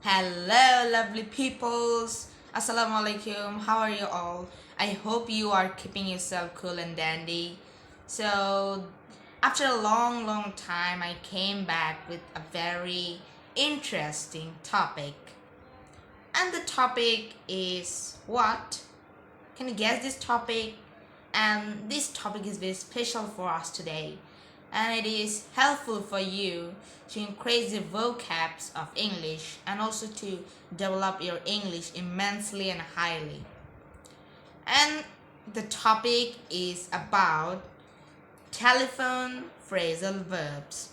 Hello, lovely peoples. Assalamu alaikum. How are you all? I hope you are keeping yourself cool and dandy. So, after a long time, I came back with a very interesting topic. And the topic is what? Can you guess this topic? And this topic is very special for us today. And it is helpful for you to increase the vocabs of English and also to develop your English immensely and highly. And the topic is about telephone phrasal verbs.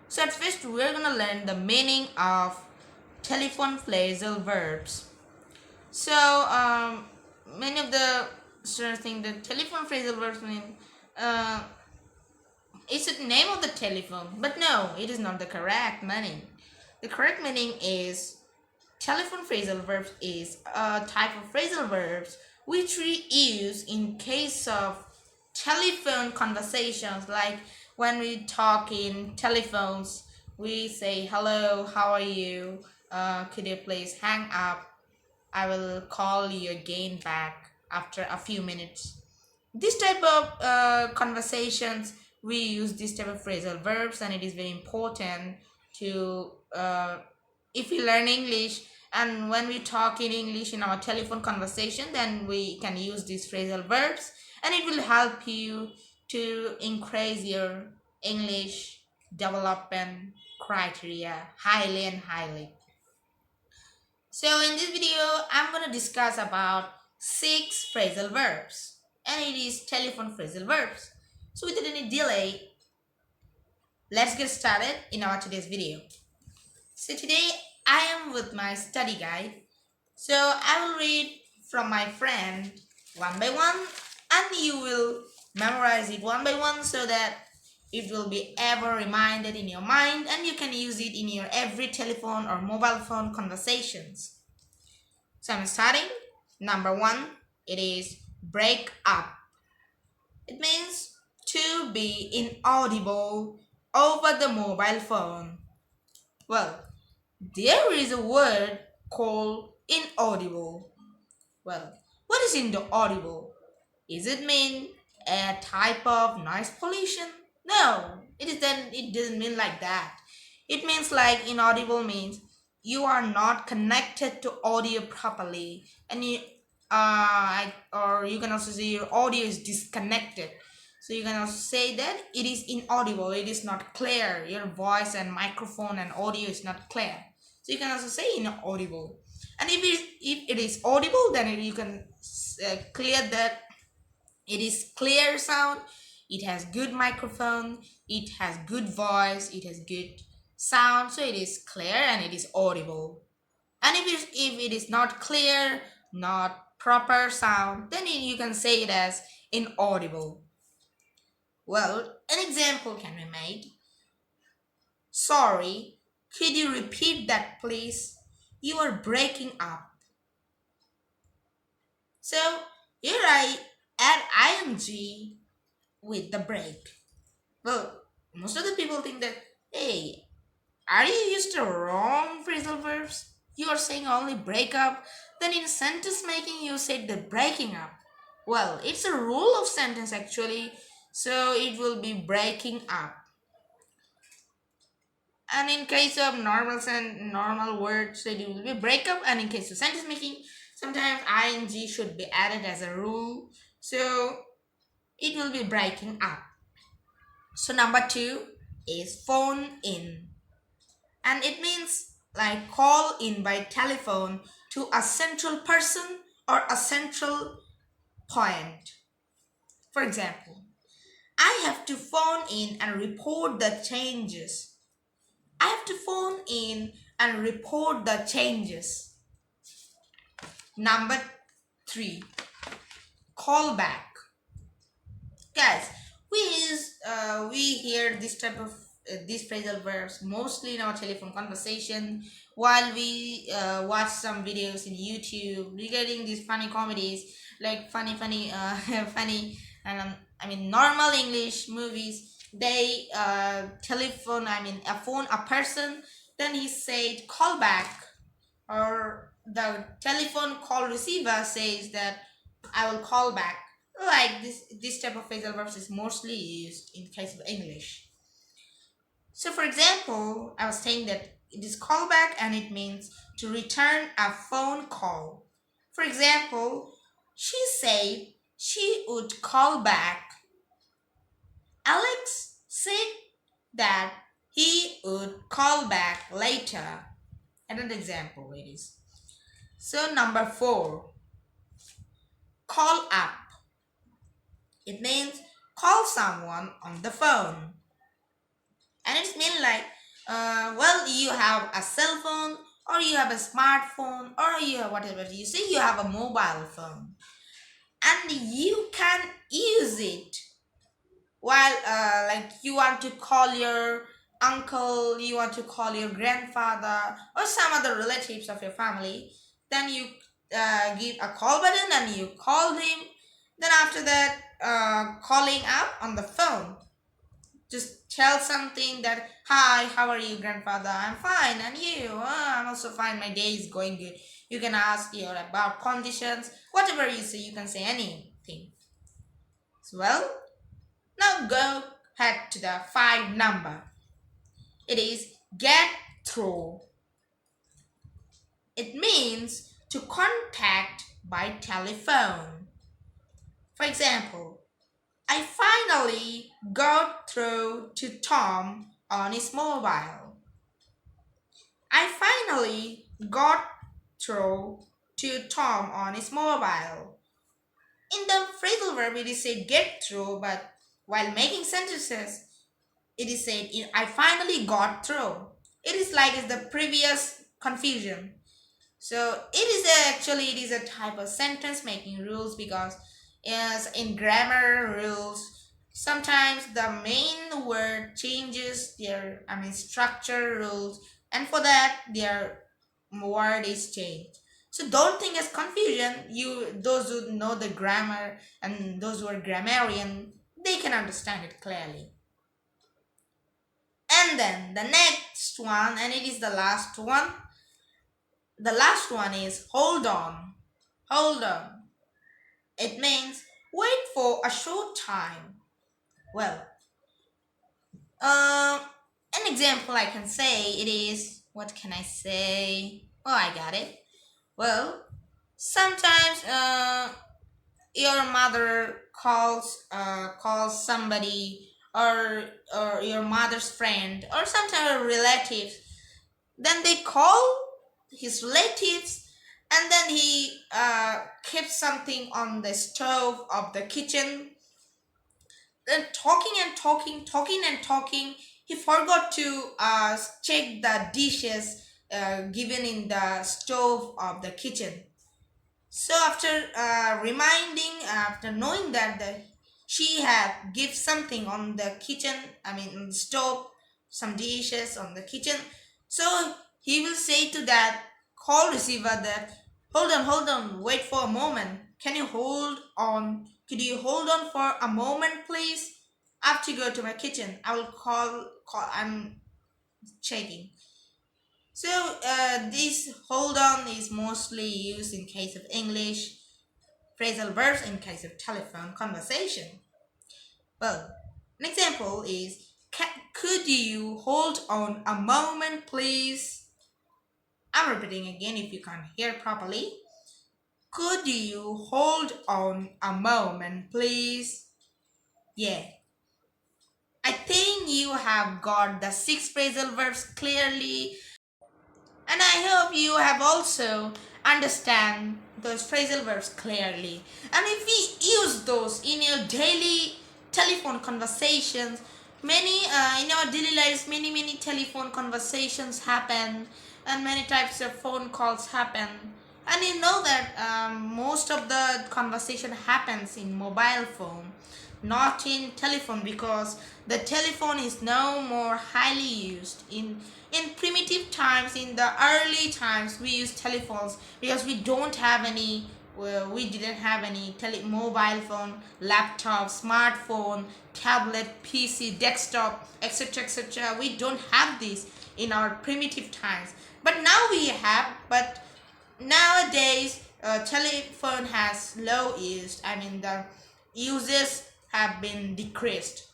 So at first we're gonna learn the meaning of telephone phrasal verbs. So many of the students think that telephone phrasal verbs mean uh, it's the name of the telephone, but no, it is not the correct meaning. The correct meaning is telephone phrasal verbs is a type of phrasal verbs which we use in case of telephone conversations, like when we talk in telephones, we say hello, how are you, could you please hang up, I will call you again back after a few minutes. This type of conversations, we use this type of phrasal verbs, and it is very important to if we learn English and when we talk in English in our telephone conversation, then we can use these phrasal verbs, and it will help you to increase your English development criteria highly and highly. So in this video, I'm going to discuss about 6 phrasal verbs, and it is telephone phrasal verbs. So without any delay, let's get started in our today's video. So today I am with my study guide. So I will read from my friend one by one, and you will memorize it one by one so that it will be ever reminded in your mind and you can use it in your every telephone or mobile phone conversations. So I'm starting. Number 1, it is break up. It means to be inaudible over the mobile phone. Well, there is a word called inaudible. Well, what is inaudible? Is it mean a type of noise pollution? No, it doesn't mean like that. It means like inaudible means you are not connected to audio properly, and or you can also say your audio is disconnected. So you can also say that it is inaudible, it is not clear. Your voice and microphone and audio is not clear. So you can also say inaudible. And if it is audible, then you can clear that it is clear sound, it has good microphone, it has good voice, it has good sound, so it is clear and it is audible. And if it is not clear, not proper sound, then you can say it as inaudible. Well, an example can be made. Sorry, could you repeat that please? You are breaking up. So here I add ing with the break. Well, most of the people think that, hey, are you used to wrong phrasal verbs? You are saying only break up. Then in sentence making, you said the breaking up. Well, it's a rule of sentence actually. So it will be breaking up. And in case of normal words, it will be break up. And in case of sentence making, sometimes ing should be added as a rule. So it will be breaking up. So number 2 is phone in. And it means like call in by telephone to a central person or a central point. For example, I have to phone in and report the changes. I have to phone in and report the changes. Number 3, call back. Guys, we hear this type of these phrasal verbs mostly in our telephone conversation while we watch some videos in YouTube regarding these funny comedies, like funny funny and I mean normal English movies. They telephone, I mean a phone a person, then he said call back. or the telephone call receiver says that I will call back. Like this type of phrasal verbs is mostly used in case of English. So for example, I was saying that it is callback and it means to return a phone call. For example, she said she would call back. Alex said that he would call back later. Another example it is. So number 4, call up. It means call someone on the phone. And it's mean like, well, you have a cell phone or you have a smartphone or you have whatever you say, you have a mobile phone. And you can use it while like you want to call your uncle, you want to call your grandfather or some other relatives of your family. Then you give a call button and you call them. Then after that, calling up on the phone, just tell something that, hi, how are you, grandfather? I'm fine. And you? I'm also fine. My day is going good. You can ask your about conditions. Whatever you say, you can say anything. So, well, now go head to the 5 number. It is get through. It means to contact by telephone. For example, I finally got through to Tom on his mobile. I finally got through to Tom on his mobile. In the phrasal verb, it is said get through, but while making sentences, it is said I finally got through. It is like it's the previous confusion. So it is a type of sentence making rules because as in grammar rules, sometimes the main word changes their structure rules, and for that their word is changed. So don't think as confusion. Those who know the grammar and those who are grammarian, they can understand it clearly. And then the next one, and it is the last one. The last one is hold on. Hold on. It means wait for a short time. Well, an example I can say it is, what can I say? Oh, I got it. Well, sometimes your mother calls somebody, or your mother's friend, or sometimes a relative. Then they call his relatives, and then he keeps something on the stove of the kitchen. Then talking and talking, he forgot to check the dishes given in the stove of the kitchen. So after after knowing that she had give something on the kitchen, on the stove, some dishes on the kitchen. So he will say to that call receiver that, hold on, wait for a moment. Can you hold on? Could you hold on for a moment, please? I have to go to my kitchen. I will call. I'm checking. So this hold on is mostly used in case of English, phrasal verbs in case of telephone conversation. Well, an example is, could you hold on a moment, please? I'm repeating again if you can't hear properly. Could you hold on a moment, please? Yeah. I think you have got the 6 phrasal verbs clearly, and I hope you have also understand those phrasal verbs clearly. And if we use those in your daily telephone conversations, many in our daily lives, many telephone conversations happen, and many types of phone calls happen. And you know that most of the conversation happens in mobile phone, not in telephone, because the telephone is no more highly used. In primitive times, in the early times, we used telephones because we don't have any, well, we didn't have any mobile phone, laptop, smartphone, tablet, PC, desktop, etc., etc. We don't have this in our primitive times. But now we have, but nowadays telephone has low used. I mean the uses have been decreased,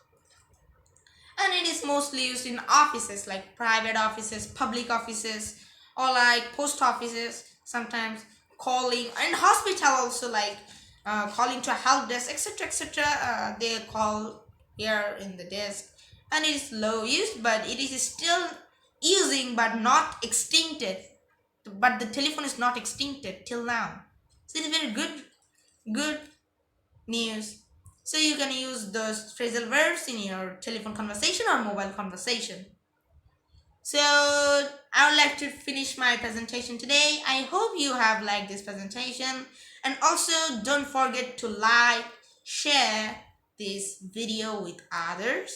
and it is mostly used in offices like private offices, public offices, or like post offices, sometimes calling, and hospital also, like calling to a help desk, etc, etc. They call here in the desk, and it is low used, but it is still using but not extincted. But the telephone is not extincted till now, so it is very good news. So you can use those phrasal verbs in your telephone conversation or mobile conversation. So I would like to finish my presentation today. I hope you have liked this presentation, and also don't forget to like, share this video with others,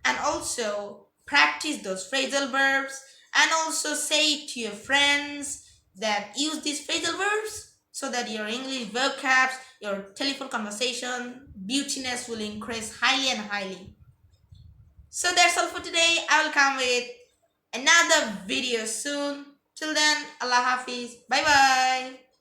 and also practice those phrasal verbs, and also say it to your friends that use these phrasal verbs, so that your English vocabs, your telephone conversation beautiness will increase highly and highly. So that's all for today. I will come with another video soon. Till then, Allah Hafiz. Bye bye.